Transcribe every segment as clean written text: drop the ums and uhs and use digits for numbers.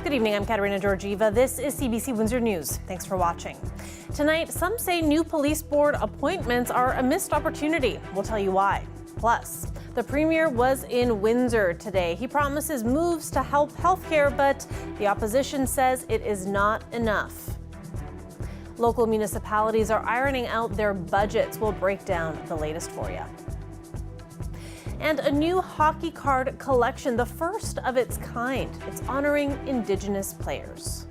Good evening, I'm Katerina Georgieva. This is CBC Windsor News. Thanks for watching. Tonight, some say new police board appointments are a missed opportunity. We'll tell you why. Plus, the Premier was in Windsor today. He promises moves to help healthcare, but the opposition says it is not enough. Local municipalities are ironing out their budgets. We'll break down the latest for you. And a new hockey card collection, the first of its kind. It's honoring Indigenous players.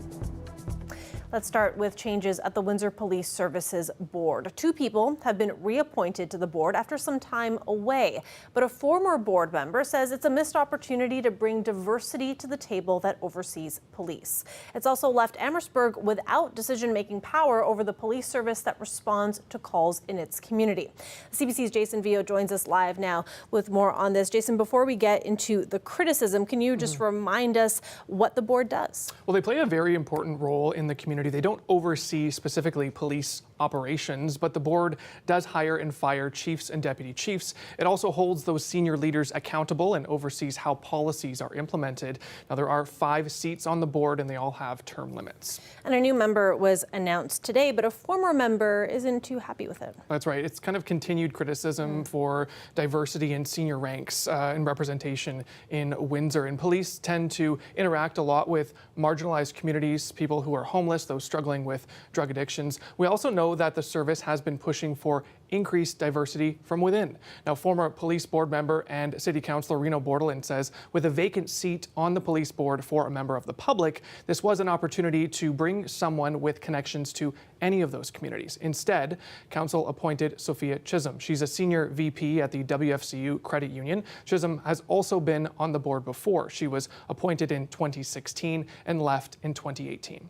Let's start with changes at the Windsor Police Services Board. 2 people have been reappointed to the board after some time away, but a former board member says it's a missed opportunity to bring diversity to the table that oversees police. It's also left Amherstburg without decision-making power over the police service that responds to calls in its community. CBC's Jason Vio joins us live now with more on this. Jason, before we get into the criticism, can you just remind us what the board does? Well, they play a very important role in the community. They don't oversee specifically police operations, but the board does hire and fire chiefs and deputy chiefs. It also holds those senior leaders accountable and oversees how policies are implemented. Now, there are 5 seats on the board and they all have term limits. And a new member was announced today, but a former member isn't too happy with it. That's right. It's kind of continued criticism for diversity in senior ranks and representation in Windsor. And police tend to interact a lot with marginalized communities, people who are homeless, those struggling with drug addictions. We also know that the service has been pushing for increased diversity from within. Now, former police board member and city councillor Reno Bordelin says with a vacant seat on the police board for a member of the public, this was an opportunity to bring someone with connections to any of those communities. Instead, council appointed Sophia Chisholm. She's a senior VP at the WFCU Credit Union. Chisholm has also been on the board before. She was appointed in 2016 and left in 2018.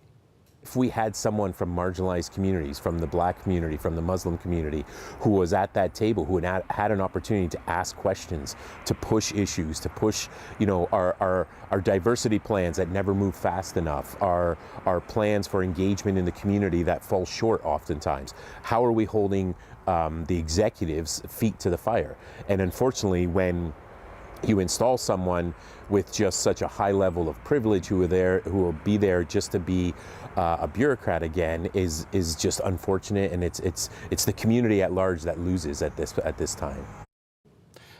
If we had someone from marginalized communities, from the Black community, from the Muslim community, who was at that table, who had an opportunity to ask questions, to push issues, to push, our diversity plans that never move fast enough, our plans for engagement in the community that fall short oftentimes. How are we holding the executives' feet to the fire? And unfortunately, when you install someone with just such a high level of privilege who will be there just to be a bureaucrat again is just unfortunate, and it's the community at large that loses at this time.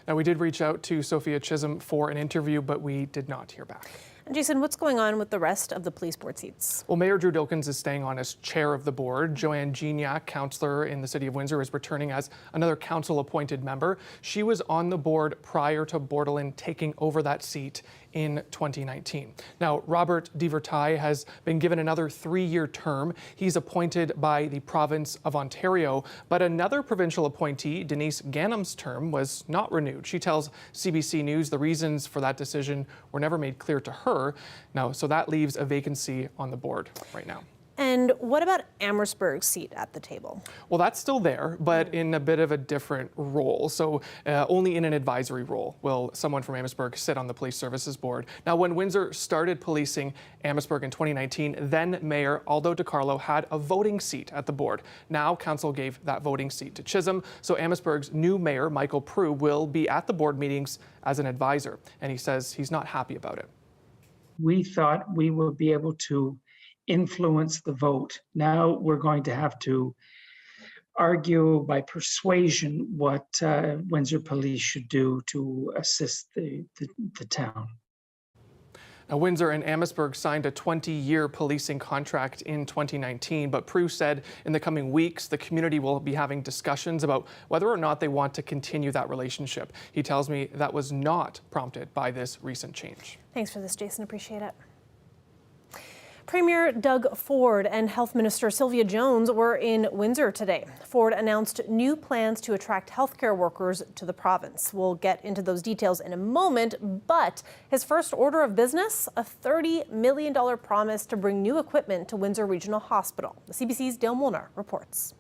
Now, we did reach out to Sophia Chisholm for an interview, but we did not hear back. And Jason, what's going on with the rest of the police board seats? Well, Mayor Drew Dilkens is staying on as chair of the board. Joanne Gignac, councillor in the city of Windsor, is returning as another council-appointed member. She was on the board prior to Bordelin taking over that seat in 2019. Now, Robert Divertai has been given another 3-year term. He's appointed by the province of Ontario, but another provincial appointee, Denise Ganam's term, was not renewed. She tells CBC News the reasons for that decision were never made clear to her. Now, so that leaves a vacancy on the board right now. And what about Amherstburg's seat at the table? Well, that's still there, but in a bit of a different role. So only in an advisory role will someone from Amherstburg sit on the Police Services Board. Now, when Windsor started policing Amherstburg in 2019, then Mayor Aldo DiCarlo had a voting seat at the board. Now, council gave that voting seat to Chisholm. So Amherstburg's new mayor, Michael Prue, will be at the board meetings as an advisor. And he says he's not happy about it. We thought we would be able to influence the vote. Now we're going to have to argue by persuasion what Windsor Police should do to assist the town. Now, Windsor and Amherstburg signed a 20-year policing contract in 2019, but Prue said in the coming weeks the community will be having discussions about whether or not they want to continue that relationship. He tells me that was not prompted by this recent change. Thanks for this, Jason. Appreciate it. Premier Doug Ford and Health Minister Sylvia Jones were in Windsor today. Ford announced new plans to attract healthcare workers to the province. We'll get into those details in a moment, but his first order of business, a $30 million promise to bring new equipment to Windsor Regional Hospital. The CBC's Dale Molnar reports.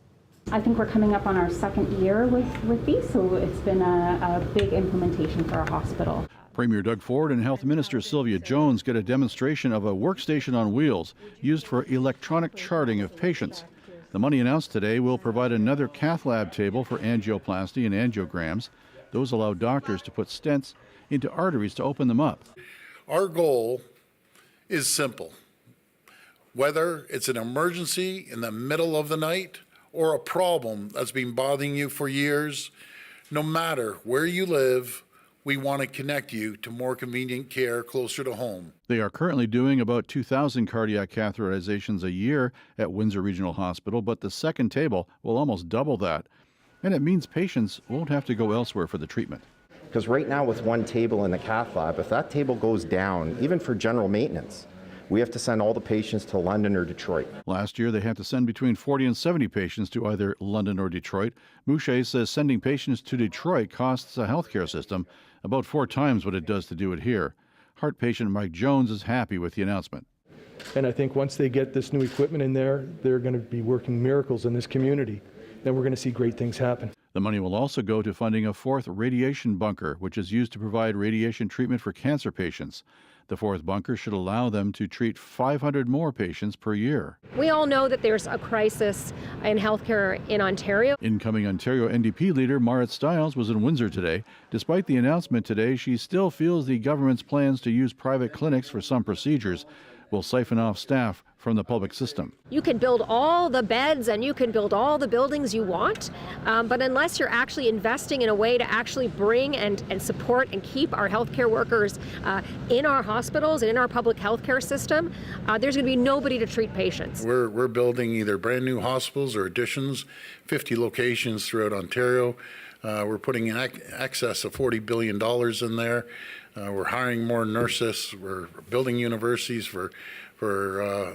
I think we're coming up on our 2nd year with these, so it's been a big implementation for our hospital. Premier Doug Ford and Health Minister Sylvia Jones get a demonstration of a workstation on wheels used for electronic charting of patients. The money announced today will provide another cath lab table for angioplasty and angiograms. Those allow doctors to put stents into arteries to open them up. Our goal is simple. Whether it's an emergency in the middle of the night or a problem that's been bothering you for years, no matter where you live, we want to connect you to more convenient care closer to home. They are currently doing about 2,000 cardiac catheterizations a year at Windsor Regional Hospital, but the second table will almost double that. And it means patients won't have to go elsewhere for the treatment. Because right now with one table in the cath lab, if that table goes down, even for general maintenance, we have to send all the patients to London or Detroit. Last year, they had to send between 40 and 70 patients to either London or Detroit. Mouche says sending patients to Detroit costs the healthcare system about 4 times what it does to do it here. Heart patient Mike Jones is happy with the announcement. And I think once they get this new equipment in there, they're going to be working miracles in this community. Then we're going to see great things happen. The money will also go to funding a 4th radiation bunker, which is used to provide radiation treatment for cancer patients. The 4th bunker should allow them to treat 500 more patients per year. We all know that there's a crisis in healthcare in Ontario. Incoming Ontario NDP leader Marit Stiles was in Windsor today. Despite the announcement today, she still feels the government's plans to use private clinics for some procedures will siphon off staff from the public system. You can build all the beds and you can build all the buildings you want, but unless you're actually investing in a way to actually bring and support and keep our healthcare workers in our hospitals and in our public healthcare system, there's going to be nobody to treat patients. We're building either brand new hospitals or additions, 50 locations throughout Ontario. We're putting in excess of $40 billion in there. We're hiring more nurses. We're building universities for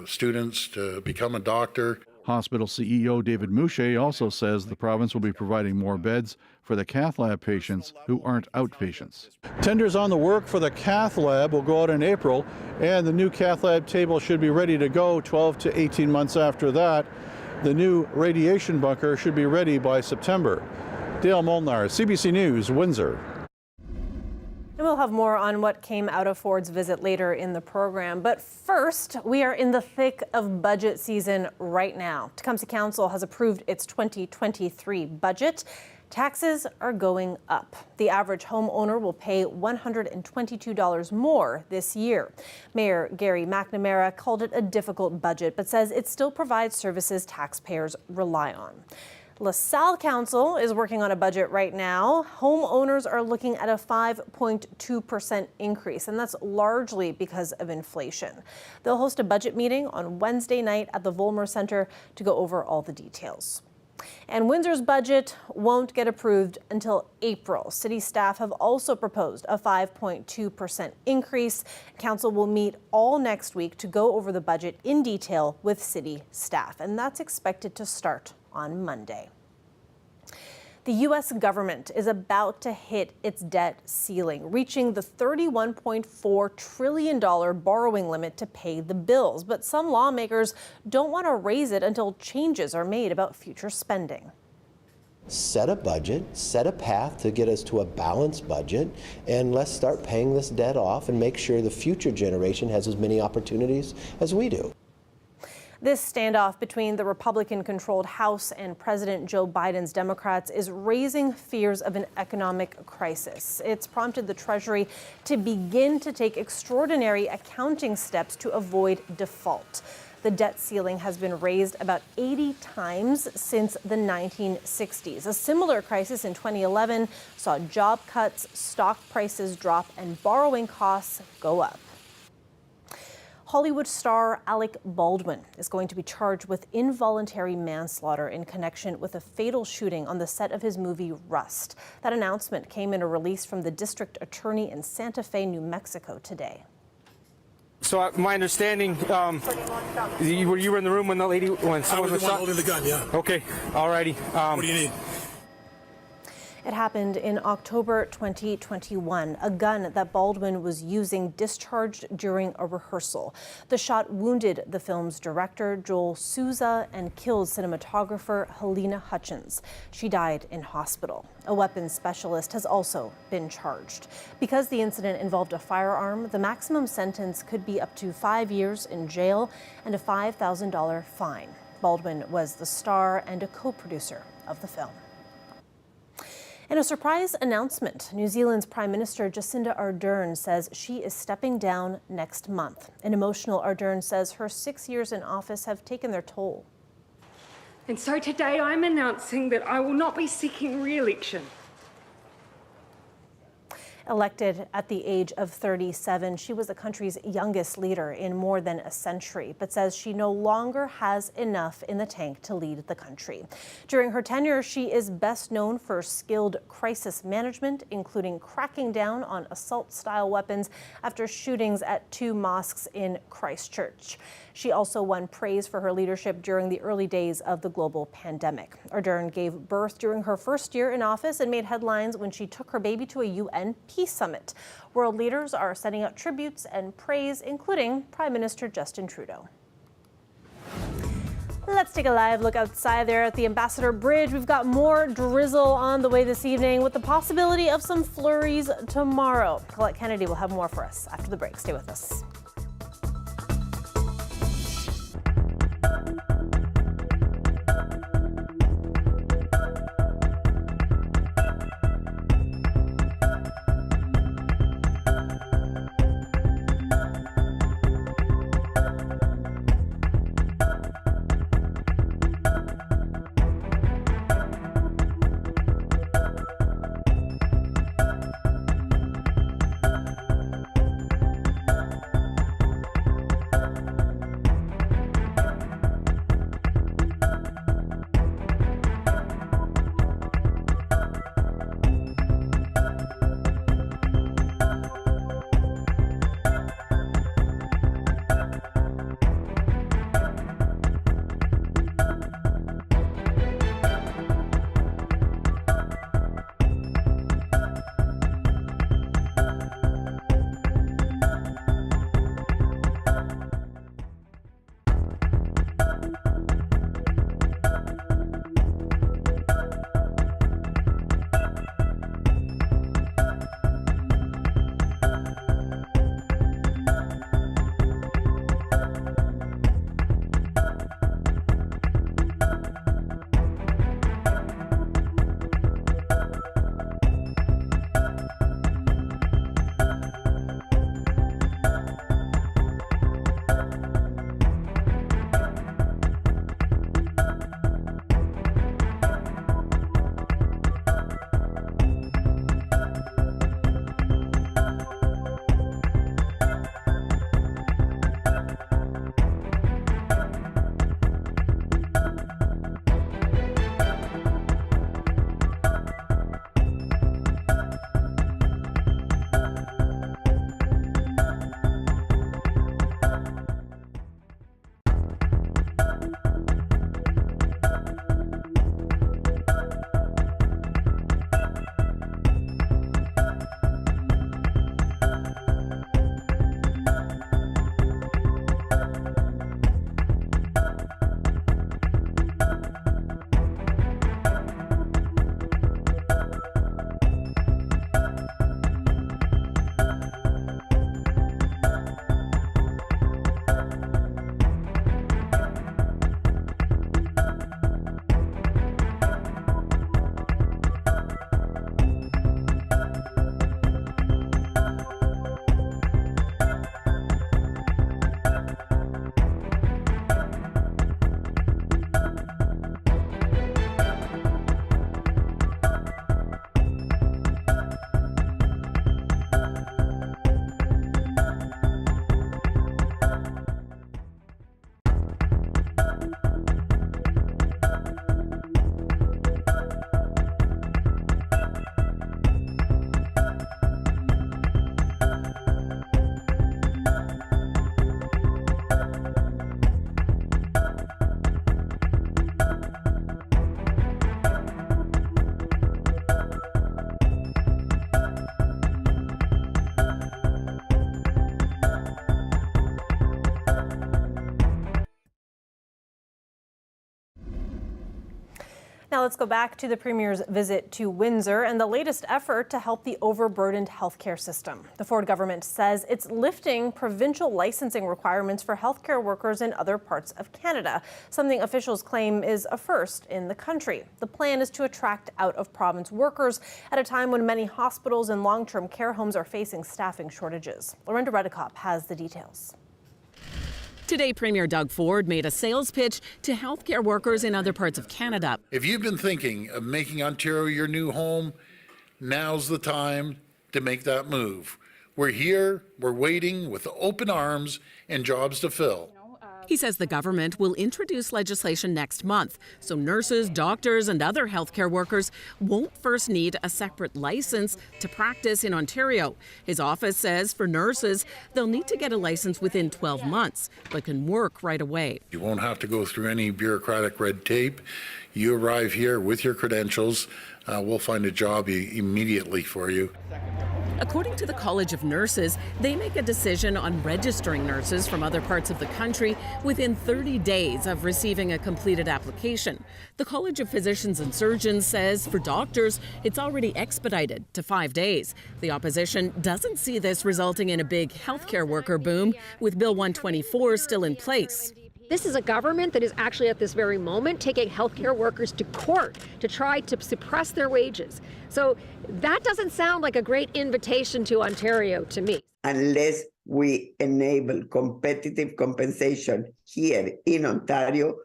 students to become a doctor. Hospital CEO David Mouche also says the province will be providing more beds for the cath lab patients who aren't outpatients. Tenders on the work for the cath lab will go out in April, and the new cath lab table should be ready to go 12 to 18 months after that. The new radiation bunker should be ready by September. Dale Molnar, CBC News, Windsor. And we'll have more on what came out of Ford's visit later in the program. But first, we are in the thick of budget season right now. Tecumseh Council has approved its 2023 budget. Taxes are going up. The average homeowner will pay $122 more this year. Mayor Gary McNamara called it a difficult budget, but says it still provides services taxpayers rely on. LaSalle Council is working on a budget right now. Homeowners are looking at a 5.2% increase, and that's largely because of inflation. They'll host a budget meeting on Wednesday night at the Volmer Centre to go over all the details. And Windsor's budget won't get approved until April. City staff have also proposed a 5.2% increase. Council will meet all next week to go over the budget in detail with city staff, and that's expected to start on Monday. The U.S. government is about to hit its debt ceiling, reaching the $31.4 trillion borrowing limit to pay the bills. But some lawmakers don't want to raise it until changes are made about future spending. Set a budget, set a path to get us to a balanced budget, and let's start paying this debt off and make sure the future generation has as many opportunities as we do. This standoff between the Republican-controlled House and President Joe Biden's Democrats is raising fears of an economic crisis. It's prompted the Treasury to begin to take extraordinary accounting steps to avoid default. The debt ceiling has been raised about 80 times since the 1960s. A similar crisis in 2011 saw job cuts, stock prices drop, and borrowing costs go up. Hollywood star Alec Baldwin is going to be charged with involuntary manslaughter in connection with a fatal shooting on the set of his movie Rust. That announcement came in a release from the district attorney in Santa Fe, New Mexico today. So my understanding, you were in the room when someone was shot? Holding the gun, yeah. Okay, alrighty. What do you need? It happened in October 2021. A gun that Baldwin was using discharged during a rehearsal. The shot wounded the film's director, Joel Souza, and killed cinematographer Helena Hutchins. She died in hospital. A weapons specialist has also been charged. Because the incident involved a firearm, the maximum sentence could be up to 5 years in jail and a $5,000 fine. Baldwin was the star and a co-producer of the film. In a surprise announcement, New Zealand's Prime Minister Jacinda Ardern says she is stepping down next month. An emotional Ardern says her 6 years in office have taken their toll. And so today I'm announcing that I will not be seeking re-election. Elected at the age of 37, she was the country's youngest leader in more than a century, but says she no longer has enough in the tank to lead the country. During her tenure, she is best known for skilled crisis management, including cracking down on assault-style weapons after shootings at 2 mosques in Christchurch. She also won praise for her leadership during the early days of the global pandemic. Ardern gave birth during her first year in office and made headlines when she took her baby to a UN Peace Summit. World leaders are sending out tributes and praise, including Prime Minister Justin Trudeau. Let's take a live look outside there at the Ambassador Bridge. We've got more drizzle on the way this evening with the possibility of some flurries tomorrow. Colette Kennedy will have more for us after the break. Stay with us. Now let's go back to the Premier's visit to Windsor and the latest effort to help the overburdened healthcare system. The Ford government says it's lifting provincial licensing requirements for healthcare workers in other parts of Canada, something officials claim is a first in the country. The plan is to attract out-of-province workers at a time when many hospitals and long-term care homes are facing staffing shortages. Lorenda Redekop has the details. Today, Premier Doug Ford made a sales pitch to healthcare workers in other parts of Canada. If you've been thinking of making Ontario your new home, now's the time to make that move. We're here, we're waiting with open arms and jobs to fill. He says the government will introduce legislation next month, so nurses, doctors, and other healthcare workers won't first need a separate license to practice in Ontario. His office says for nurses, they'll need to get a license within 12 months, but can work right away. You won't have to go through any bureaucratic red tape. You arrive here with your credentials. We'll find a job immediately for you. According to the College of Nurses, they make a decision on registering nurses from other parts of the country within 30 days of receiving a completed application. The College of Physicians and Surgeons says for doctors, it's already expedited to 5 days. The opposition doesn't see this resulting in a big healthcare worker boom, with Bill 124 still in place. This is a government that is actually at this very moment taking healthcare workers to court to try to suppress their wages. So that doesn't sound like a great invitation to Ontario to me. Unless we enable competitive compensation here in Ontario,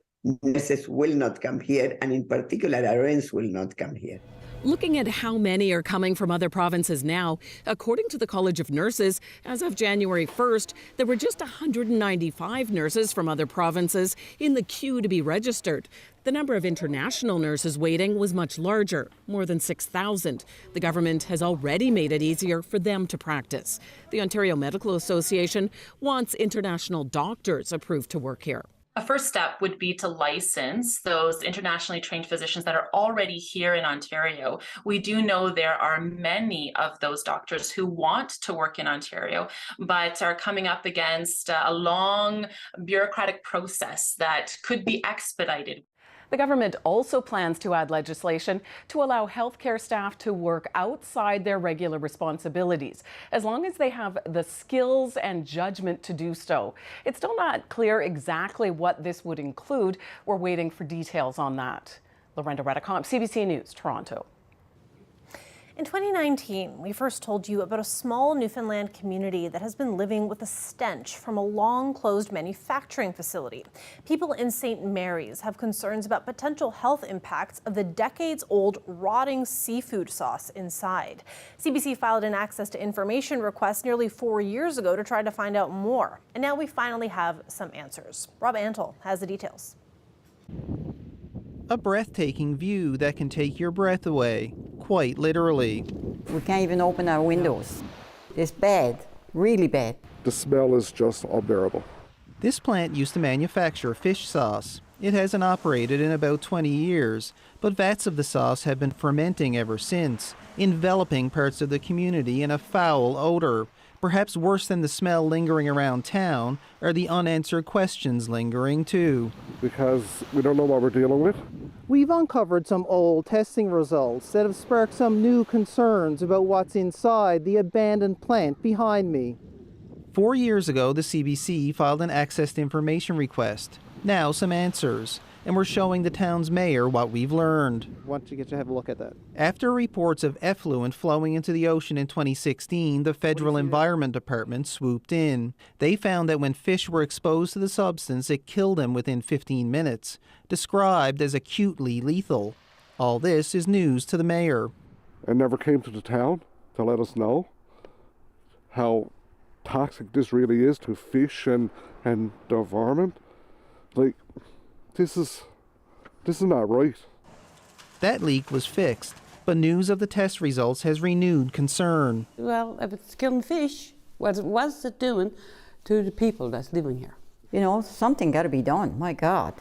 nurses will not come here, and in particular, RNs will not come here. Looking at how many are coming from other provinces now, according to the College of Nurses, as of January 1st, there were just 195 nurses from other provinces in the queue to be registered. The number of international nurses waiting was much larger, more than 6,000. The government has already made it easier for them to practice. The Ontario Medical Association wants international doctors approved to work here. A first step would be to license those internationally trained physicians that are already here in Ontario. We do know there are many of those doctors who want to work in Ontario, but are coming up against a long bureaucratic process that could be expedited. The government also plans to add legislation to allow healthcare staff to work outside their regular responsibilities, as long as they have the skills and judgment to do so. It's still not clear exactly what this would include. We're waiting for details on that. Lorenda Redekop, CBC News, Toronto. In 2019, we first told you about a small Newfoundland community that has been living with a stench from a long-closed manufacturing facility. People in St. Mary's have concerns about potential health impacts of the decades-old rotting seafood sauce inside. CBC filed an access to information request nearly 4 years ago to try to find out more. And now we finally have some answers. Rob Antle has the details. A breathtaking view that can take your breath away, quite literally. We can't even open our windows. It's bad, really bad. The smell is just unbearable. This plant used to manufacture fish sauce. It hasn't operated in about 20 years, but vats of the sauce have been fermenting ever since, enveloping parts of the community in a foul odor. Perhaps worse than the smell lingering around town are the unanswered questions lingering too. Because we don't know what we're dealing with. We've uncovered some old testing results that have sparked some new concerns about what's inside the abandoned plant behind me. 4 years ago, the CBC filed an access to information request. Now some answers. And we're showing the town's mayor what we've learned. Why don't you get to have a look at that? After reports of effluent flowing into the ocean in 2016, the Federal Environment Department swooped in. They found that when fish were exposed to the substance, it killed them within 15 minutes, described as acutely lethal. All this is news to the mayor. It never came to the town to let us know how toxic this really is to fish and the environment. Like, This is not right. That leak was fixed, but news of the test results has renewed concern. Well, if it's killing fish, what's it doing to the people that's living here? You know, something got to be done, my God.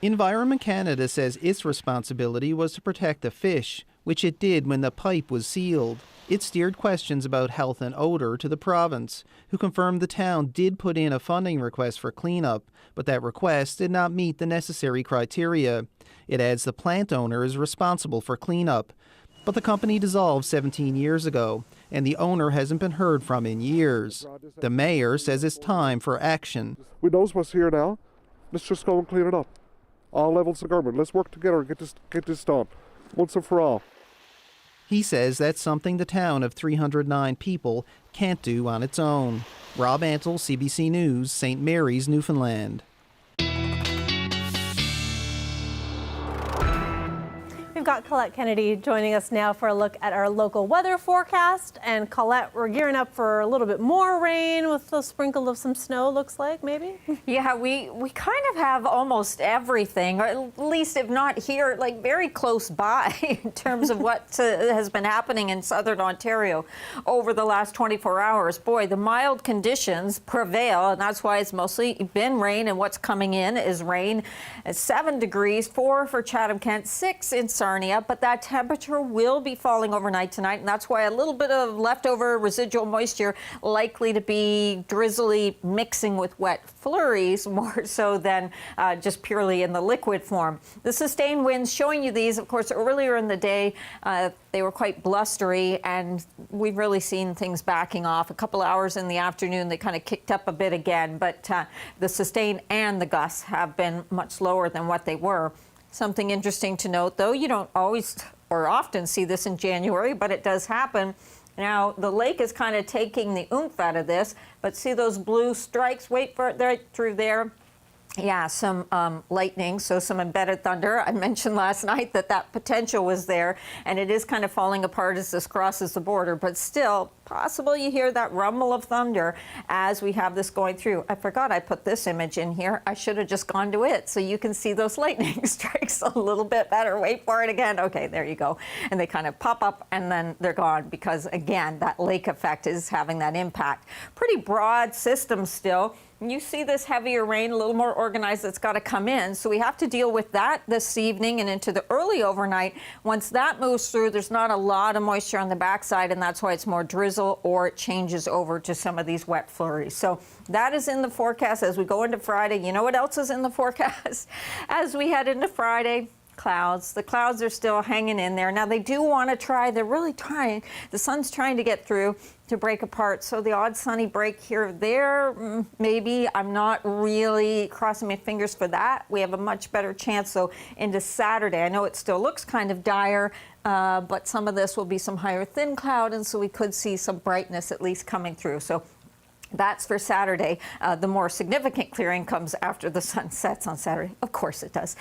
Environment Canada says its responsibility was to protect the fish, which it did when the pipe was sealed. It steered questions about health and odor to the province, who confirmed the town did put in a funding request for cleanup, but that request did not meet the necessary criteria. It adds the plant owner is responsible for cleanup. But the company dissolved 17 years ago, and the owner hasn't been heard from in years. The mayor says it's time for action. We know what's here now. Let's just go and clean it up. All levels of government. Let's work together and get this done once and for all. He says that's something the town of 309 people can't do on its own. Rob Antle, CBC News, St. Mary's, Newfoundland. We've got Colette Kennedy joining us now for a look at our local weather forecast. And Colette, we're gearing up for a little bit more rain with a sprinkle of some snow, looks like, maybe? Yeah, we kind of have almost everything, or at least if not here, like very close by in terms of what has been happening in southern Ontario over the last 24 hours. Boy, the mild conditions prevail, and that's why it's mostly been rain, and what's coming in is rain. 7 degrees, 4 for Chatham-Kent, 6 in Sarnia, but that temperature will be falling overnight tonight, and that's why a little bit of leftover residual moisture likely to be drizzly mixing with wet flurries more so than just purely in the liquid form. The sustained winds showing you these, of course, earlier in the day, they were quite blustery, and we've really seen things backing off. A couple hours in the afternoon, they kind of kicked up a bit again, but the sustained and the gusts have been much lower than what they were. Something interesting to note, though, you don't always or often see this in January, but it does happen. Now, the lake is kind of taking the oomph out of this, but see those blue strikes? Wait for it right through there. Yeah, some lightning, so some embedded thunder. I mentioned last night that potential was there, and it is kind of falling apart as this crosses the border, but still possible you hear that rumble of thunder as we have this going through. I forgot I put this image in here. I should have just gone to it so you can see those lightning strikes a little bit better. Wait for it again. Okay, there you go. And they kind of pop up and then they're gone because, again, that lake effect is having that impact. Pretty broad system still. You see this heavier rain, a little more organized, that's got to come in. So we have to deal with that this evening and into the early overnight. Once that moves through, there's not a lot of moisture on the backside, and that's why it's more drizzle or it changes over to some of these wet flurries. So that is in the forecast as we go into Friday. You know what else is in the forecast? As we head into Friday, clouds. The clouds are still hanging in there. Now they do want to try, they're really trying, the sun's trying to get through to break apart. So the odd sunny break here or there, maybe. I'm not really crossing my fingers for that. We have a much better chance though into Saturday. I know it still looks kind of dire, but some of this will be some higher thin cloud, and so we could see some brightness at least coming through. So that's for Saturday. The more significant clearing comes after the sun sets on Saturday. Of course it does.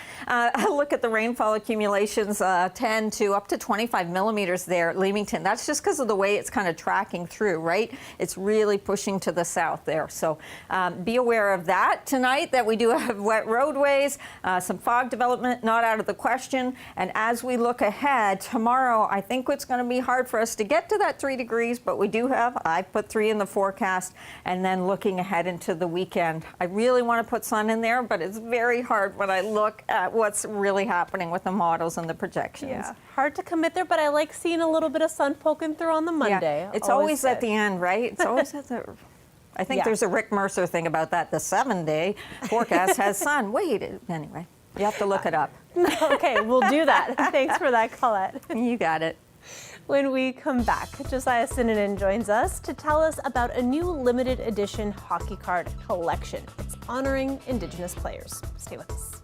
Look at the rainfall accumulations, 10 to up to 25 millimeters there at Leamington. That's just because of the way it's kind of tracking through, right? It's really pushing to the south there. So be aware of that tonight, that we do have wet roadways, some fog development, not out of the question. And as we look ahead, tomorrow, I think it's going to be hard for us to get to that 3 degrees, but we do have, I put 3 in the forecast. And then looking ahead into the weekend, I really want to put sun in there, but it's very hard when I look at what's really happening with the models and the projections. Yeah, hard to commit there, but I like seeing a little bit of sun poking through on the Monday. Yeah, it's always at the end, right? It's always at the... I think there's a Rick Mercer thing about that. The 7-day forecast has sun. Wait, anyway, you have to look it up. Okay, we'll do that. Thanks for that, Colette. You got it. When we come back, Josiah Sinanen joins us to tell us about a new limited edition hockey card collection. It's honoring Indigenous players. Stay with us.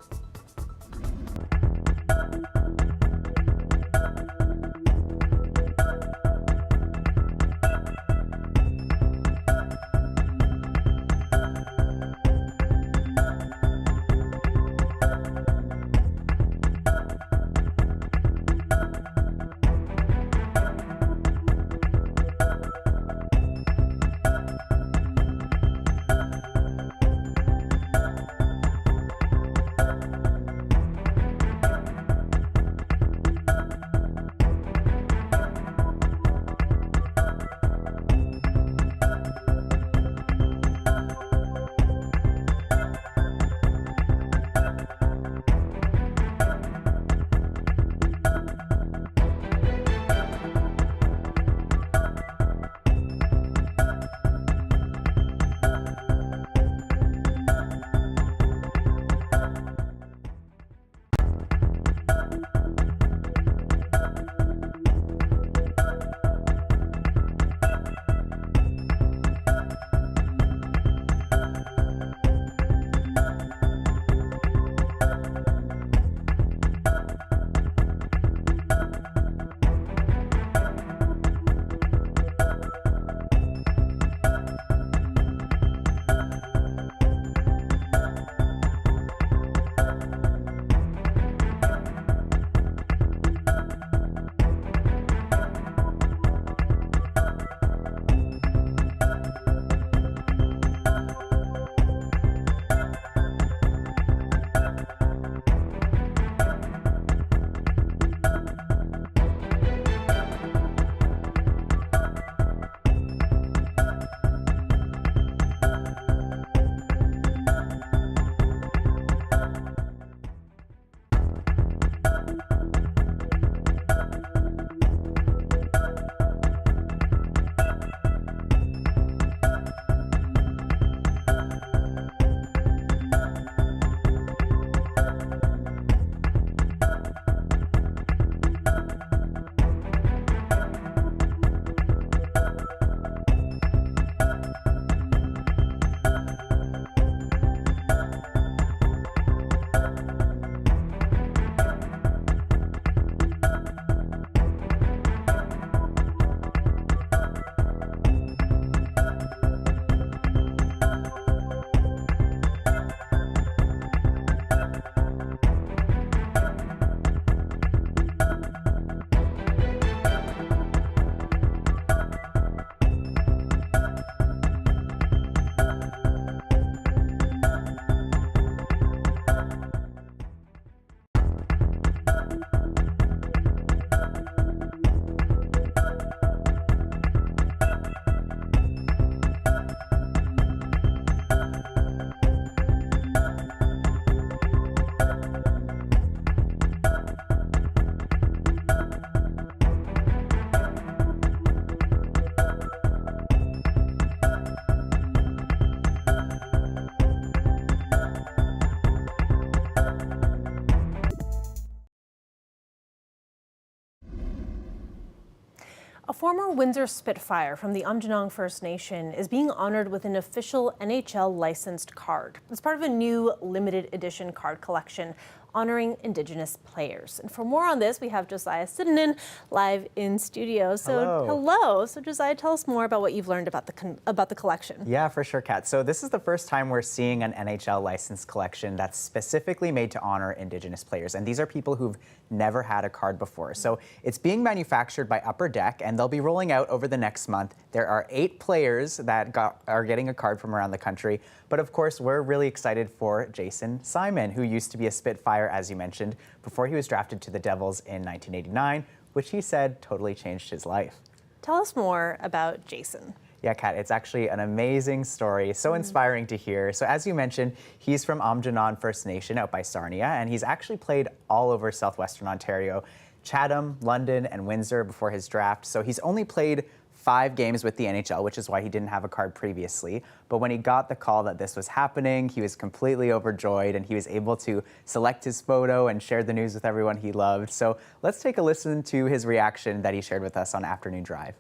former Windsor Spitfire from the Aamjiwnaang First Nation is being honored with an official NHL licensed card. It's part of a new limited edition card collection honoring Indigenous players. And for more on this, we have Josiah Siddanen live in studio. So hello. So Josiah, tell us more about what you've learned about the collection. Yeah, for sure, Kat. So this is the first time we're seeing an NHL licensed collection that's specifically made to honor Indigenous players. And these are people who've never had a card before. So it's being manufactured by Upper Deck, and they'll be rolling out over the next month. There are 8 players that are getting a card from around the country. But of course, we're really excited for Jason Simon, who used to be a Spitfire, as you mentioned, before he was drafted to the Devils in 1989, which he said totally changed his life. Tell us more about Jason. Yeah, Kat, it's actually an amazing story, so inspiring to hear. So as you mentioned, he's from Aamjiwnaang First Nation out by Sarnia, and he's actually played all over southwestern Ontario, Chatham, London, and Windsor before his draft. So he's only played 5 games with the NHL, which is why he didn't have a card previously. But when he got the call that this was happening, he was completely overjoyed, and he was able to select his photo and share the news with everyone he loved. So let's take a listen to his reaction that he shared with us on Afternoon Drive.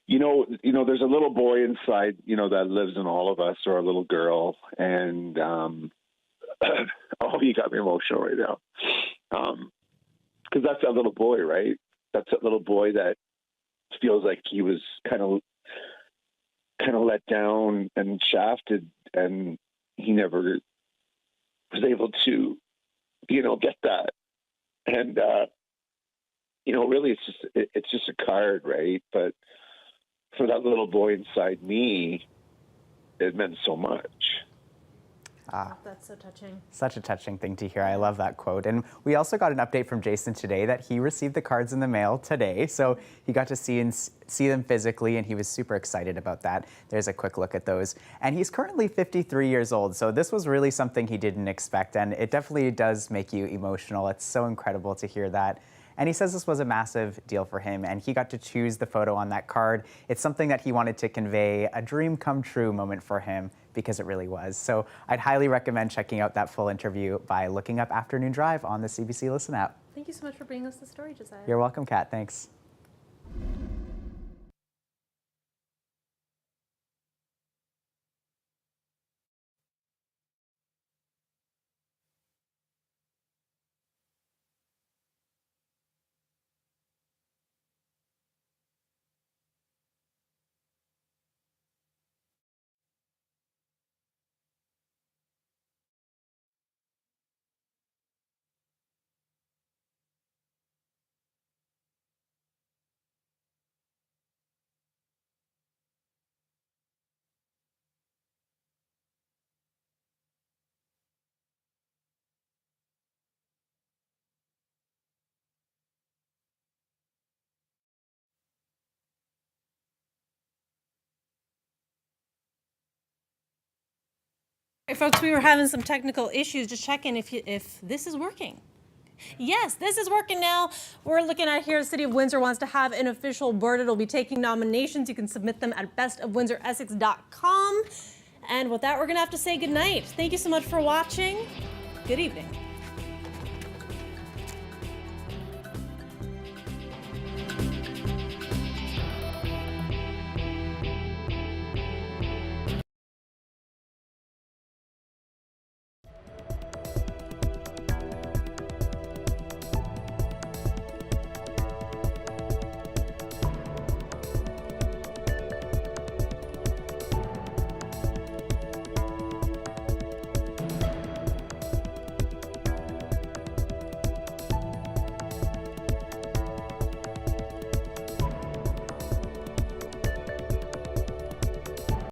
You know, there's a little boy inside, that lives in all of us, or a little girl. And, oh, you got me emotional right now. Because that's that little boy, right? That's that little boy that feels like he was kind of let down and shafted, and he never was able to, get that. And, really it's just a card, right? But for that little boy inside me, it meant so much. That's so touching. Such a touching thing to hear. I love that quote. And we also got an update from Jason today that he received the cards in the mail today. So he got to see them physically, and he was super excited about that. There's a quick look at those. And he's currently 53 years old. So this was really something he didn't expect. And it definitely does make you emotional. It's so incredible to hear that. And he says this was a massive deal for him, and he got to choose the photo on that card. It's something that he wanted to convey, a dream come true moment for him, because it really was. So I'd highly recommend checking out that full interview by looking up Afternoon Drive on the CBC Listen app. Thank you so much for bringing us the story, Josiah. You're welcome, Kat. Thanks. Hey folks, we were having some technical issues. Just checking if this is working. Yes, this is working now. We're looking at here, the City of Windsor wants to have an official board. It'll be taking nominations. You can submit them at bestofwindsoressex.com. And with that, we're going to have to say goodnight. Thank you so much for watching. Good evening.